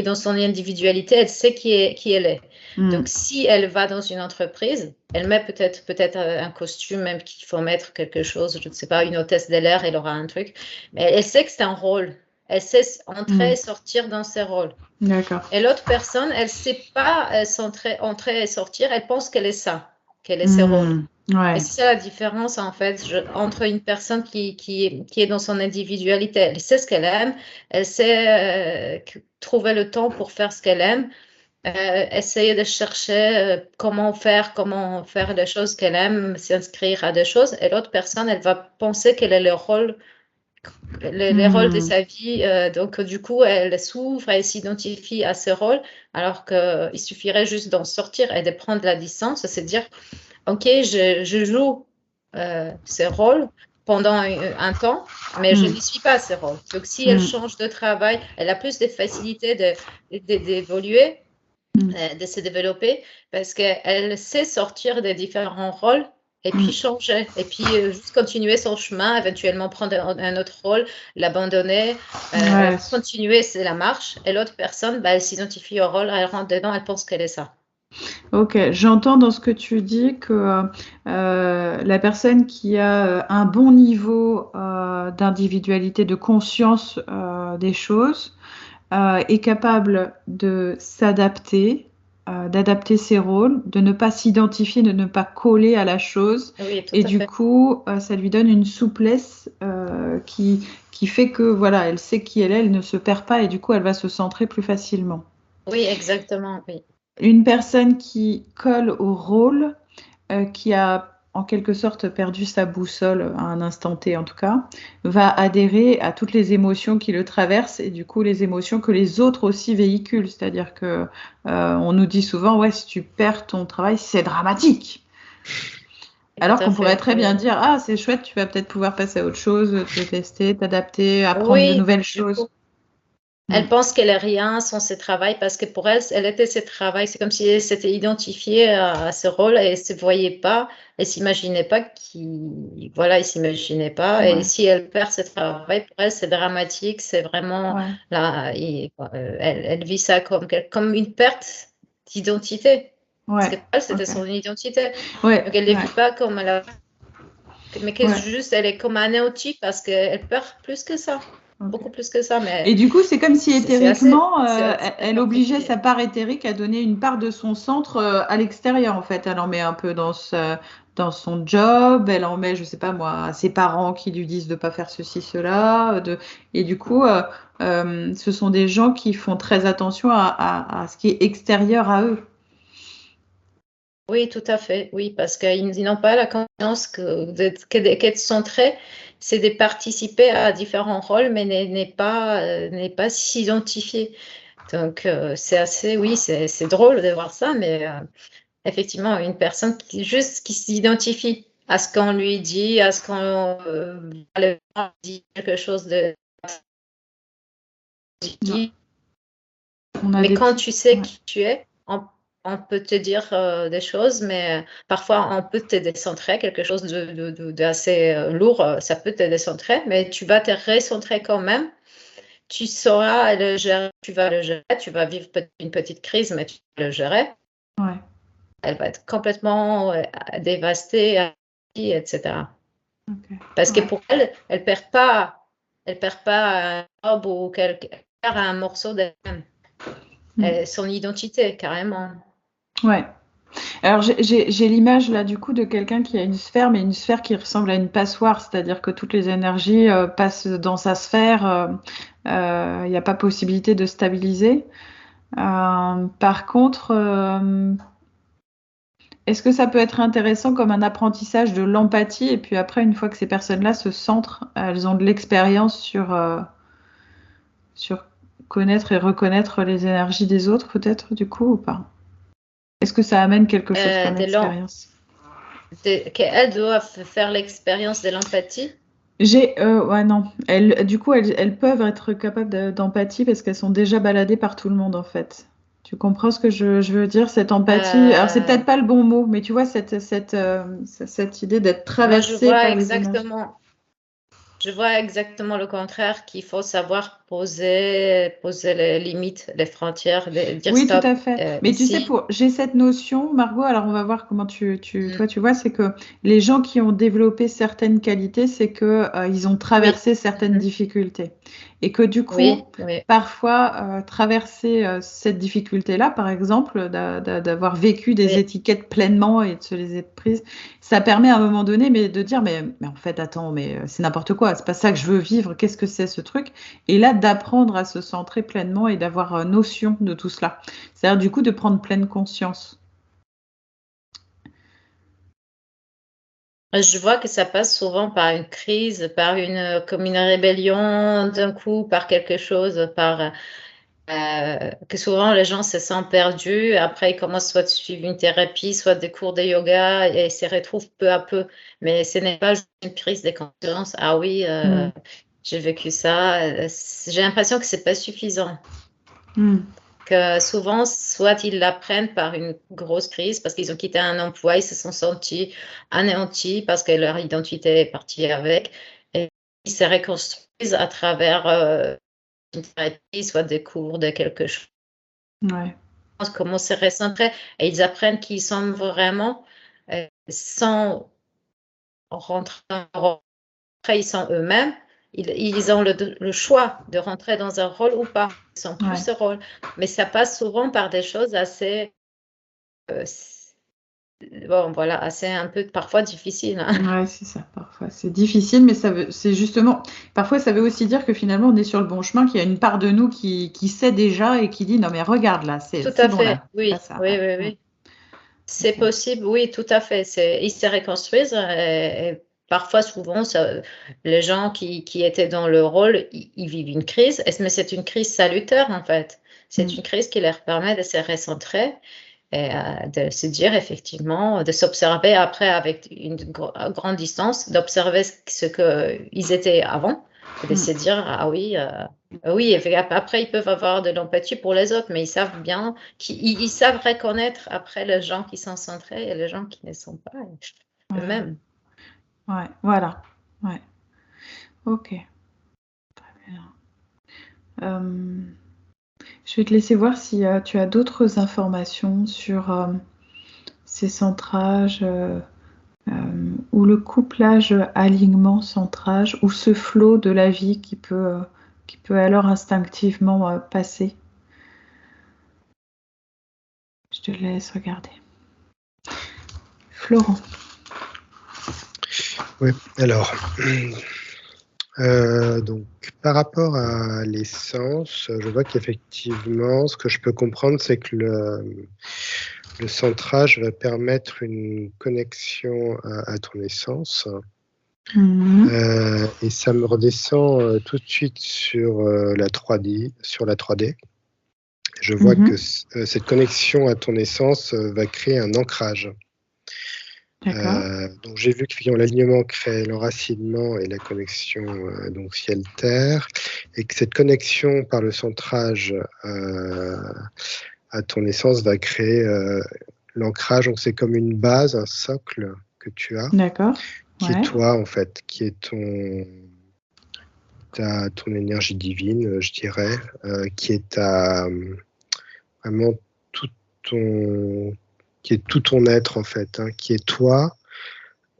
dans son individualité, elle sait qui elle est. Donc, si elle va dans une entreprise, elle met peut-être un costume, même qu'il faut mettre quelque chose, je ne sais pas, une hôtesse de l'air, elle aura un truc, mais elle sait que c'est un rôle. Elle sait entrer et sortir dans ses rôles. D'accord. Et l'autre personne, elle ne sait pas entrer et sortir, elle pense qu'elle est ça. Qu'elle est ses rôles. Ouais. Et c'est ça la différence, en fait, entre une personne qui est dans son individualité. Elle sait ce qu'elle aime, elle sait trouver le temps pour faire ce qu'elle aime, essayer de chercher comment faire les choses qu'elle aime, s'inscrire à des choses. Et l'autre personne, elle va penser qu'elle est le rôle les rôles de sa vie. Donc, du coup, elle s'ouvre, elle s'identifie à ses rôles, alors qu'il suffirait juste d'en sortir et de prendre la distance, c'est dire, OK, je joue ces rôles pendant un temps, mais je n'y suis pas ces rôles. Donc, si elle change de travail, elle a plus de facilité d'évoluer, de se développer, parce qu'elle sait sortir des différents rôles et puis changer, et puis juste continuer son chemin, éventuellement prendre un autre rôle, l'abandonner, continuer, c'est la marche. Et l'autre personne, elle s'identifie au rôle, elle rentre dedans, elle pense qu'elle est ça. Ok, j'entends dans ce que tu dis que la personne qui a un bon niveau d'individualité, de conscience des choses, est capable de s'adapter d'adapter ses rôles, de ne pas s'identifier, de ne pas coller à la chose. Oui, tout Et à du fait. coup, ça lui donne une souplesse qui fait que voilà, elle sait qui elle est, elle ne se perd pas et du coup, elle va se centrer plus facilement. Oui, exactement, oui. Une personne qui colle au rôle, qui a en quelque sorte perdu sa boussole à un instant T en tout cas, va adhérer à toutes les émotions qui le traversent et du coup les émotions que les autres aussi véhiculent. C'est-à-dire que on nous dit souvent, ouais, si tu perds ton travail, c'est dramatique. Tout Alors à qu'on pourrait fait, très oui. bien dire, ah, c'est chouette, tu vas peut-être pouvoir passer à autre chose, te tester, t'adapter, apprendre de Oui, nouvelles du choses. coup, elle pense qu'elle est rien sans ses travail parce que pour elle, elle était ses travail. C'est comme si elle s'était identifiée à ce rôle et elle se voyait pas, elle s'imaginait pas voilà, elle s'imaginait pas. Et Ouais, si elle perd ce travail, pour elle, c'est dramatique, c'est vraiment ouais, là, elle vit ça comme une perte d'identité. Parce que ouais, pour elle, c'était ok. son identité. Ouais, Donc elle ne ouais, vit pas comme mais que ouais. juste, elle est comme anéantie parce qu'elle perd plus que ça, Ok. beaucoup plus que ça, mais Et du coup, c'est comme si c'est assez, éthériquement, c'est assez elle obligeait sa particulier. part éthérique à donner une part de son centre à l'extérieur, en fait. Elle en met un peu dans son job, elle en met, je sais pas moi, à ses parents qui lui disent de pas faire ceci, cela. Et du coup, ce sont des gens qui font très attention à ce qui est extérieur à eux. Oui, tout à fait, oui, parce qu'ils n'ont pas la conscience qu'être centré, c'est de participer à différents rôles, mais n'est pas s'identifier. Donc, c'est assez, oui, c'est drôle de voir ça, mais effectivement, une personne qui s'identifie à ce qu'on lui dit, à ce qu'on dit quelque chose de Non. dit. On a Mais des quand petits. tu sais Ouais. qui tu es, on peut te dire des choses, mais parfois on peut te décentrer, quelque chose d'assez lourd, ça peut te décentrer, mais tu vas te recentrer quand même. Tu sauras le gérer, tu vas le gérer, tu vas vivre une petite crise, mais tu vas le gérer. Ouais. Elle va être complètement dévastée, etc. Ok. Parce que Ouais. pour elle, elle perd pas un job ou elle perd un morceau d'elle-même. Mm. Son identité, carrément. Ouais. Alors j'ai l'image là du coup de quelqu'un qui a une sphère, mais une sphère qui ressemble à une passoire, c'est-à-dire que toutes les énergies passent dans sa sphère, il n'y a pas possibilité de stabiliser. Par contre, est-ce que ça peut être intéressant comme un apprentissage de l'empathie et puis après, une fois que ces personnes-là se centrent, elles ont de l'expérience sur connaître et reconnaître les énergies des autres peut-être du coup ou pas? Est-ce que ça amène quelque chose comme De l'en- expérience? Qu'elles doivent faire l'expérience de l'empathie. Ouais, non. Du coup, elles peuvent être capables d'empathie parce qu'elles sont déjà baladées par tout le monde, en fait. Tu comprends ce que je veux dire? Cette empathie. Alors, c'est Euh, peut-être pas le bon mot, mais tu vois, cette idée d'être Moi, je traversée vois par les énergies. exactement, je vois exactement le contraire, qu'il faut savoir poser les limites, les frontières, dire Oui, tout stop à fait. Mais tu sais, ici. j'ai cette notion, Margot, alors on va voir comment Mm. toi, tu vois, c'est que les gens qui ont développé certaines qualités, c'est que, ils ont Oui. traversé certaines Mhm. difficultés. Et que du coup, Oui, oui, parfois, traverser cette difficulté-là, par exemple, d'avoir vécu des oui. étiquettes pleinement et de se les être prises, ça permet à un moment donné mais, de dire, mais en fait, attends, mais c'est n'importe quoi, c'est pas ça que je veux vivre, qu'est-ce que c'est ce truc? Et là, d'apprendre à se centrer pleinement et d'avoir notion de tout cela. C'est-à-dire du coup de prendre pleine conscience. Je vois que ça passe souvent par une crise, comme une rébellion d'un coup, par quelque chose, que souvent les gens se sentent perdus. Après, ils commencent soit à suivre une thérapie, soit des cours de yoga et se retrouvent peu à peu. Mais ce n'est pas juste une prise de conscience. Ah oui, Mm. j'ai vécu ça. J'ai l'impression que c'est pas suffisant. Mm. Que souvent, soit ils l'apprennent par une grosse crise parce qu'ils ont quitté un emploi, ils se sont sentis anéantis parce que leur identité est partie avec, et ils se reconstruisent à travers une thérapie, soit des cours de quelque chose, Ouais. comment se recentrer, et ils apprennent qui ils sont vraiment sans rentrer dans un rôle. Après, ils sont eux-mêmes, ils ont le choix de rentrer dans un rôle ou pas, ils sont plus Ouais. ce rôle, mais ça passe souvent par des choses assez bon, voilà, c'est un peu parfois difficile. Hein. Ouais, c'est ça. Parfois, c'est difficile, mais c'est justement. Parfois, ça veut aussi dire que finalement, on est sur le bon chemin, qu'il y a une part de nous qui sait déjà et qui dit non, mais regarde là, Tout c'est à bon fait, là. oui, Pas ça. oui, Ouais. oui, oui. C'est Ok. possible, oui, tout à fait. Ils se reconstruisent et parfois, souvent, les gens qui étaient dans le rôle, ils vivent une crise, mais c'est une crise salutaire en fait. C'est une crise qui leur permet de se recentrer et de se dire effectivement, de s'observer après avec une grande distance, d'observer ce qu'ils étaient avant et de se dire, ah oui, oui, et après ils peuvent avoir de l'empathie pour les autres, mais ils savent bien, ils savent reconnaître après les gens qui sont centrés et les gens qui ne sont pas eux-mêmes. Ouais, voilà. Ouais. Ok. Très bien. Je vais te laisser voir si tu as d'autres informations sur ces centrages ou le couplage alignement-centrage ou ce flot de la vie qui peut alors instinctivement passer. Je te laisse regarder. Florent. Oui, alors, donc par rapport à l'essence, je vois qu'effectivement, ce que je peux comprendre, c'est que le centrage va permettre une connexion à ton essence. Et ça me redescend tout de suite sur la 3D. Je vois que cette connexion à ton essence va créer un ancrage. Donc j'ai vu que l'alignement crée l'enracinement et la connexion donc ciel-terre, et que cette connexion par le centrage à ton essence va créer l'ancrage. Donc c'est comme une base, un socle que tu as, qui est toi en fait, qui est ton énergie divine, je dirais, qui est vraiment qui est tout ton être en fait, hein, qui est toi,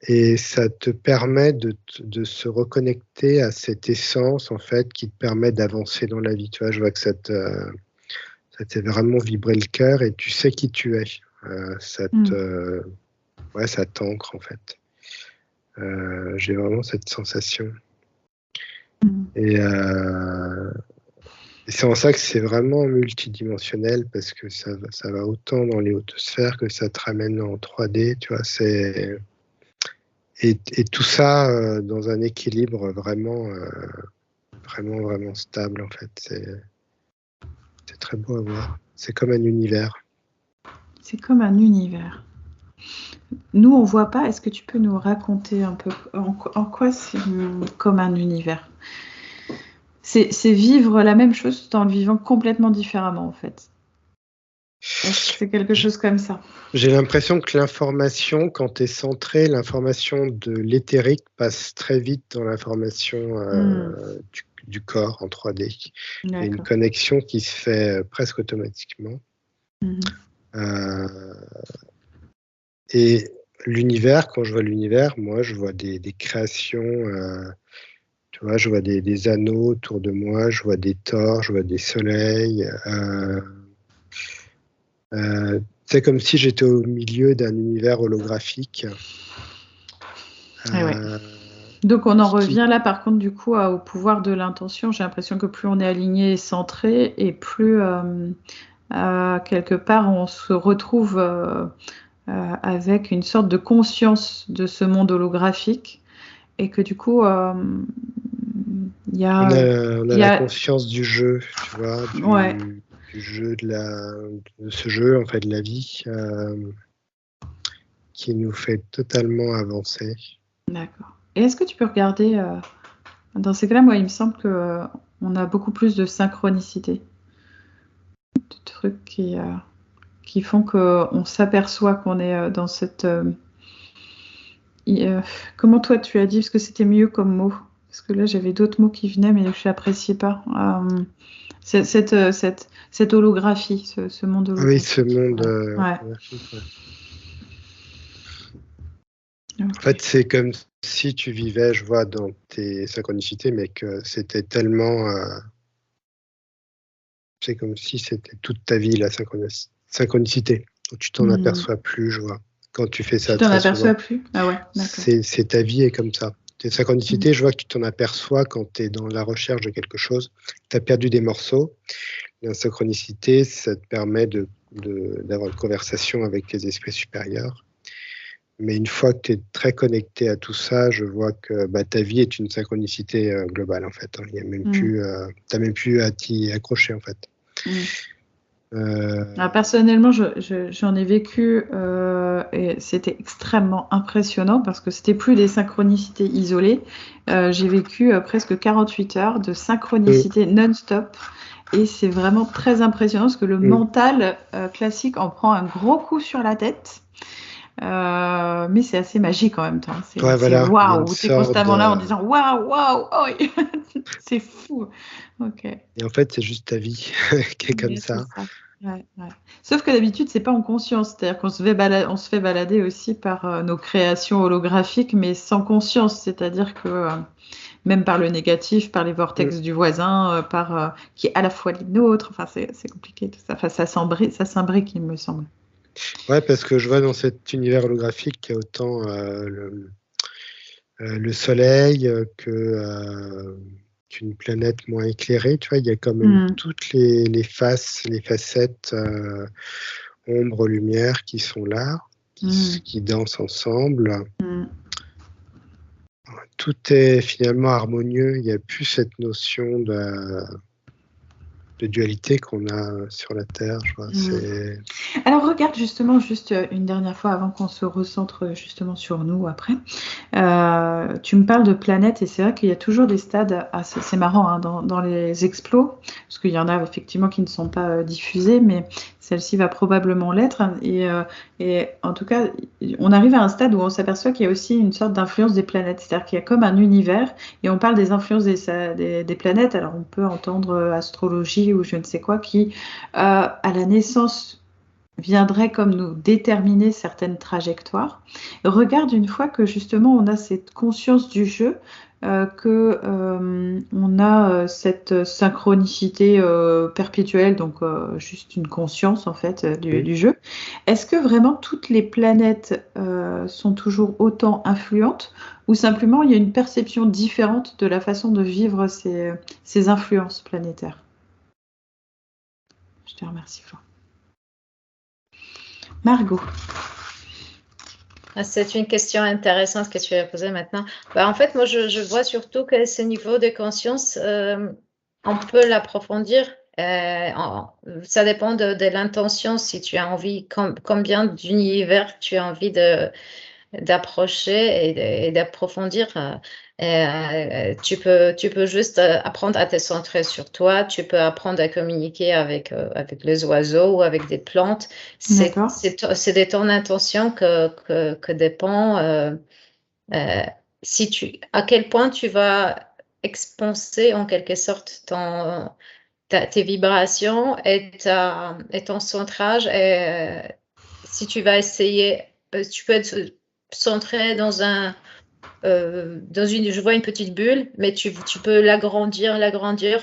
et ça te permet de se reconnecter à cette essence en fait qui te permet d'avancer dans la vie. Tu vois, je vois que ça t'est vraiment vibré le cœur et tu sais qui tu es. Ça t'ancre en fait. J'ai vraiment cette sensation. Et c'est en ça que c'est vraiment multidimensionnel, parce que ça va autant dans les hautes sphères que ça te ramène en 3D, tu vois. Et tout ça dans un équilibre vraiment stable, en fait. C'est très beau à voir. C'est comme un univers. C'est comme un univers. Nous, on voit pas. Est-ce que tu peux nous raconter un peu en quoi c'est comme un univers ? C'est vivre la même chose tout en le vivant complètement différemment, en fait. C'est quelque chose comme ça. J'ai l'impression que l'information, quand tu es centré, l'information de l'éthérique passe très vite dans l'information du corps en 3D. Il y a une connexion qui se fait presque automatiquement. Et l'univers, quand je vois l'univers, moi, je vois des créations. Tu vois, je vois des anneaux autour de moi, je vois des torches, je vois des soleils. C'est comme si j'étais au milieu d'un univers holographique. Donc on en revient là par contre du coup au pouvoir de l'intention. J'ai l'impression que plus on est aligné et centré, et plus quelque part on se retrouve avec une sorte de conscience de ce monde holographique, et que du coup il y a... On a la conscience du jeu, tu vois, du jeu de ce jeu, en fait, de la vie, qui nous fait totalement avancer. D'accord. Et est-ce que tu peux regarder, dans ces cas-là, moi, il me semble qu'on a beaucoup plus de synchronicité, de trucs qui font qu'on s'aperçoit qu'on est dans cette... comment toi tu as dit, parce que c'était mieux comme mot, parce que là j'avais d'autres mots qui venaient mais je n'appréciais pas. Cette holographie, ce monde holographique. Oui, ce monde holographique, ouais. Okay. En fait, c'est comme si tu vivais, je vois, dans tes synchronicités, mais que c'était tellement... c'est comme si c'était toute ta vie, la synchronicité. Tu t'en aperçois plus, je vois, quand tu fais ça Tu t'en très aperçois souvent. plus? Ah ouais, d'accord. C'est ta vie est comme ça. Tes synchronicités, je vois que tu t'en aperçois quand tu es dans la recherche de quelque chose. Tu as perdu des morceaux. La synchronicité, ça te permet d'avoir une conversation avec les esprits supérieurs. Mais une fois que tu es très connecté à tout ça, je vois que ta vie est une synchronicité globale, en fait. Hein. Il y a même plus, t'as même plus à t'y accrocher, en fait. Alors, personnellement, j'en ai vécu et c'était extrêmement impressionnant parce que c'était plus des synchronicités isolées. J'ai vécu presque 48 heures de synchronicité non-stop et c'est vraiment très impressionnant parce que le mental classique en prend un gros coup sur la tête. Mais c'est assez magique en même temps. C'est waouh, tu es constamment là en disant waouh, waouh, oh, c'est fou. Ok. Et en fait, c'est juste ta vie qui est comme ça. Ouais. Sauf que d'habitude, c'est pas en conscience. C'est-à-dire qu'on se fait balader aussi par nos créations holographiques, mais sans conscience. C'est-à-dire que même par le négatif, par les vortex du voisin, qui est à la fois les nôtres. Enfin, c'est compliqué tout ça. Enfin, ça s'imbrique, il me semble. Ouais, parce que je vois dans cet univers holographique qu'il y a autant le soleil qu'une planète moins éclairée. Tu vois, il y a quand même toutes les facettes ombre, lumière qui sont là, qui dansent ensemble. Tout est finalement harmonieux. Il n'y a plus cette notion de dualité qu'on a sur la Terre. Je vois, Alors regarde justement, juste une dernière fois avant qu'on se recentre justement sur nous après. Tu me parles de planètes et c'est vrai qu'il y a toujours des stades, c'est marrant hein, dans les explos, parce qu'il y en a effectivement qui ne sont pas diffusés, mais celle-ci va probablement l'être. Et en tout cas, on arrive à un stade où on s'aperçoit qu'il y a aussi une sorte d'influence des planètes, c'est-à-dire qu'il y a comme un univers et on parle des influences des planètes. Alors on peut entendre astrologie ou je ne sais quoi qui, à la naissance, viendrait comme nous déterminer certaines trajectoires. Regarde une fois que justement on a cette conscience du jeu, on a cette synchronicité perpétuelle, donc juste une conscience en fait du jeu. Est-ce que vraiment toutes les planètes sont toujours autant influentes ou simplement il y a une perception différente de la façon de vivre ces influences planétaires? Je te remercie, Florent. Margot. C'est une question intéressante que tu as posée maintenant. En fait, moi, je vois surtout que ce niveau de conscience, on peut l'approfondir. Ça dépend de l'intention. Si tu as envie, combien d'univers tu as envie d'approcher et d'approfondir. Tu peux juste apprendre à te centrer sur toi, tu peux apprendre à communiquer avec les oiseaux ou avec des plantes. C'est de ton intention que dépend à quel point tu vas expanser en quelque sorte tes vibrations et ton centrage. Et si tu vas essayer, tu peux être centré dans je vois une petite bulle, mais tu peux l'agrandir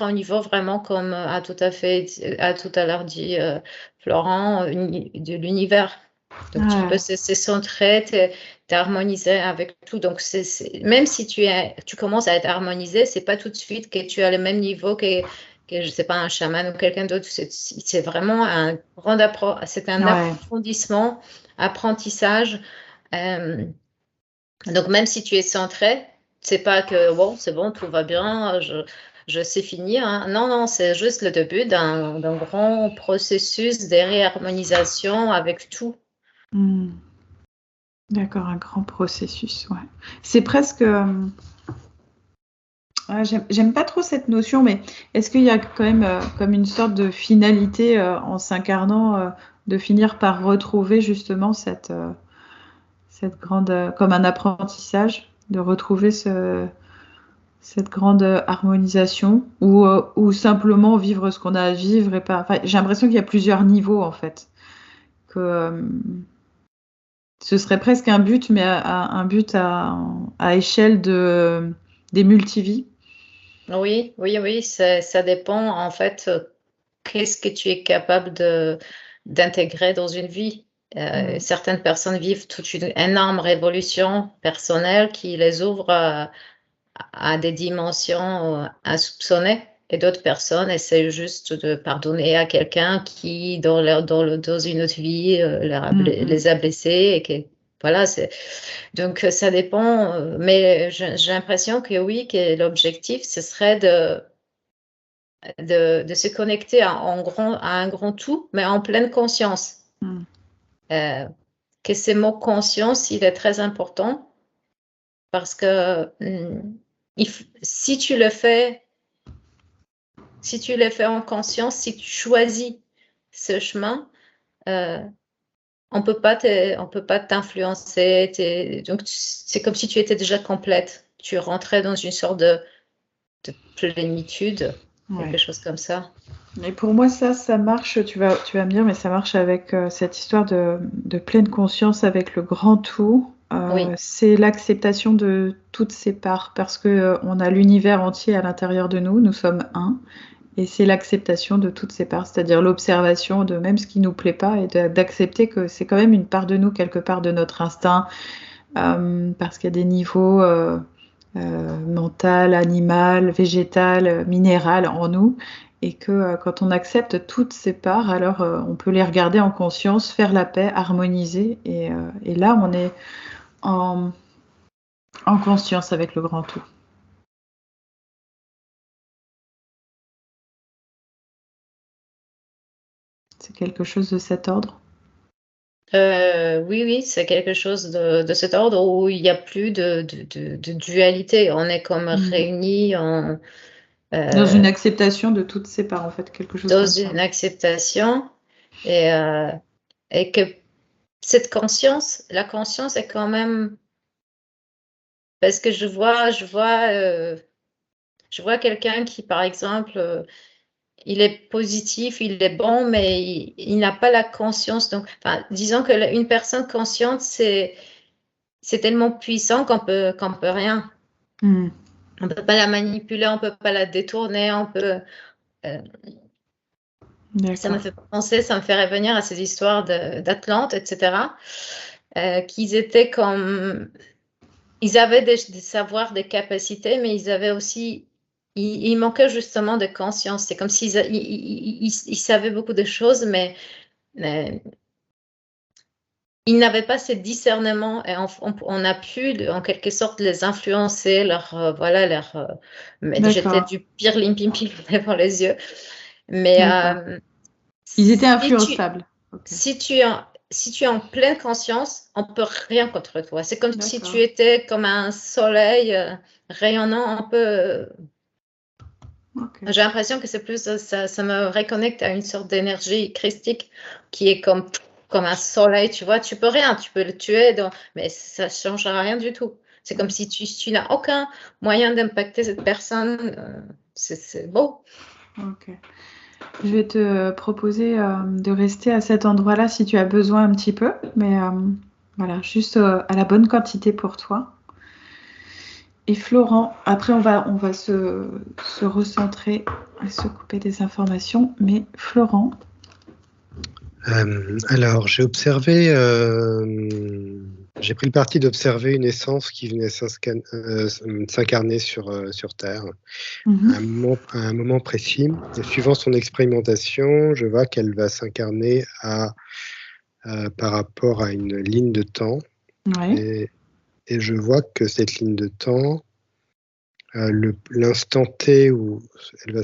au niveau vraiment comme a tout à l'heure dit Florent, de l'univers. Donc tu peux se centrer, t'harmoniser avec tout. Donc même si tu commences à être harmonisé, c'est pas tout de suite que tu as le même niveau que je sais pas, un chaman ou quelqu'un d'autre. C'est vraiment un approfondissement, apprentissage. Donc, même si tu es centré, c'est pas que bon, c'est bon, tout va bien, je sais finir. Hein. Non, c'est juste le début d'un grand processus de réharmonisation avec tout. D'accord, un grand processus, ouais. C'est presque... j'aime pas trop cette notion, mais est-ce qu'il y a quand même comme une sorte de finalité en s'incarnant, de finir par retrouver justement cette grande... comme un apprentissage, de retrouver cette grande harmonisation ou simplement vivre ce qu'on a à vivre et pas... Enfin, j'ai l'impression qu'il y a plusieurs niveaux en fait. Que ce serait presque un but, mais un but à échelle des multivies. Oui, ça dépend en fait qu'est-ce que tu es capable d'intégrer dans une vie. Certaines personnes vivent toute une énorme révolution personnelle qui les ouvre à des dimensions insoupçonnées. Et d'autres personnes essaient juste de pardonner à quelqu'un qui, dans une autre vie, les a blessés. Et voilà, donc ça dépend. Mais j'ai l'impression que oui, que l'objectif, ce serait de se connecter à un grand tout, mais en pleine conscience. Que ce mot conscience, il est très important parce que si tu le fais en conscience, si tu choisis ce chemin, on peut pas t'influencer. Donc c'est comme si tu étais déjà complète. Tu rentrais dans une sorte de plénitude, quelque chose comme ça. Et pour moi, ça marche, tu vas me dire, mais ça marche avec cette histoire de pleine conscience avec le grand tout. Oui. C'est l'acceptation de toutes ces parts, parce que on a l'univers entier à l'intérieur de nous, nous sommes un, et c'est l'acceptation de toutes ces parts, c'est-à-dire l'observation de même ce qui nous plaît pas, et d'accepter que c'est quand même une part de nous, quelque part de notre instinct, parce qu'il y a des niveaux mental, animal, végétal, minéral en nous, et que quand on accepte toutes ces parts, alors on peut les regarder en conscience, faire la paix, harmoniser, et là on est en conscience avec le grand tout. C'est quelque chose de cet ordre? Oui, c'est quelque chose de cet ordre où il n'y a plus de dualité. On est comme réunis dans une acceptation de toutes ces parts, en fait, quelque chose dans comme ça. une acceptation, et que cette conscience, la conscience est quand même, parce que je vois quelqu'un qui, par exemple, il est positif, il est bon, mais il n'a pas la conscience. Donc, disons que une personne consciente, c'est tellement puissant qu'on peut rien. On peut pas la manipuler, on peut pas la détourner, on peut. Ça me fait penser, ça me fait revenir à ces histoires d'Atlante, etc. Qu'ils étaient comme, ils avaient des savoirs, des capacités, mais ils avaient aussi, il manquait justement de conscience. C'est comme s'ils ils savaient beaucoup de choses, mais ils n'avaient pas ce discernement, et on a pu en quelque sorte les influencer, j'étais du pire limpimpim devant les yeux, mais ils étaient influençables. Si tu es en pleine conscience, on peut rien contre toi. C'est comme si tu étais comme un soleil rayonnant un peu. J'ai l'impression que c'est plus ça me reconnecte à une sorte d'énergie christique qui est comme un soleil, tu vois. Tu peux rien, tu peux le tuer, mais ça ne changera rien du tout. C'est comme si tu n'as aucun moyen d'impacter cette personne. C'est beau. Ok. Je vais te proposer de rester à cet endroit-là si tu as besoin un petit peu, mais voilà, juste à la bonne quantité pour toi. Et Florent, après on va se recentrer et se couper des informations, mais Florent. Alors, j'ai observé, j'ai pris le parti d'observer une essence qui venait s'incarner sur Terre à un moment précis. Et suivant son expérimentation, je vois qu'elle va s'incarner par rapport à une ligne de temps. Ouais. Et je vois que cette ligne de temps, l'instant T où elle va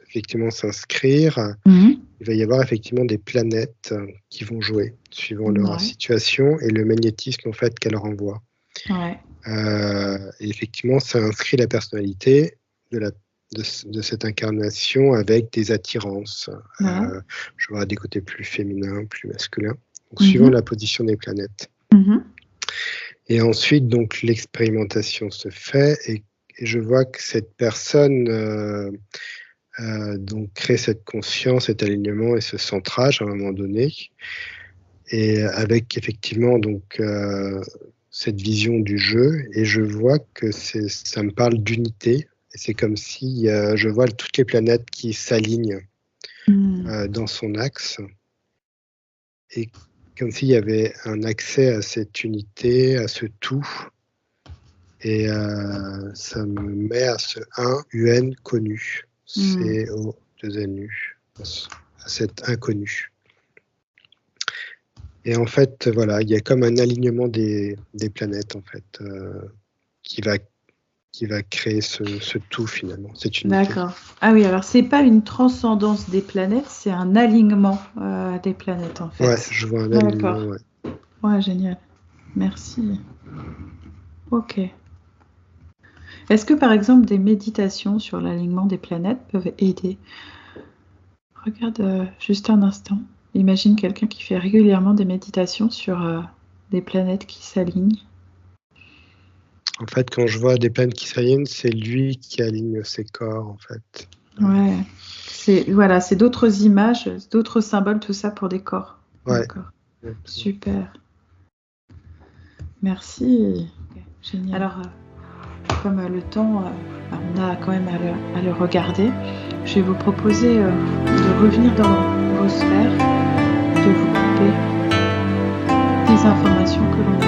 effectivement s'inscrire, il va y avoir effectivement des planètes qui vont jouer suivant leur situation et le magnétisme en fait qu'elle renvoie. Ouais. Et effectivement, ça inscrit la personnalité de cette incarnation avec des attirances. Je vois des côtés plus féminins, plus masculins, donc, suivant la position des planètes. Et ensuite, donc, l'expérimentation se fait et je vois que cette personne donc crée cette conscience, cet alignement et ce centrage à un moment donné, et avec effectivement donc cette vision du jeu. Et je vois que ça me parle d'unité. Et c'est comme si je vois toutes les planètes qui s'alignent dans son axe. Et comme s'il y avait un accès à cette unité, à ce tout. Et ça me met à ce 1 UN connu, CO2NU, à cet inconnu. Et en fait, voilà, il y a comme un alignement des planètes, en fait, qui va créer ce tout, finalement, cette unité. D'accord. Ah oui, alors c'est pas une transcendance des planètes, c'est un alignement des planètes, en fait. Ouais, je vois un alignement, D'accord. ouais. Ouais, génial. Merci. Ok. Est-ce que, par exemple, des méditations sur l'alignement des planètes peuvent aider? Regarde juste un instant. Imagine quelqu'un qui fait régulièrement des méditations sur des planètes qui s'alignent. En fait, quand je vois des planètes qui s'alignent, c'est lui qui aligne ses corps, en fait. Ouais. C'est d'autres images, d'autres symboles, tout ça pour des corps. Ouais. D'accord. Super. Merci. Okay. Génial. Alors, comme le temps, on a quand même à le regarder, je vais vous proposer de revenir dans vos sphères, de vous couper des informations que l'on a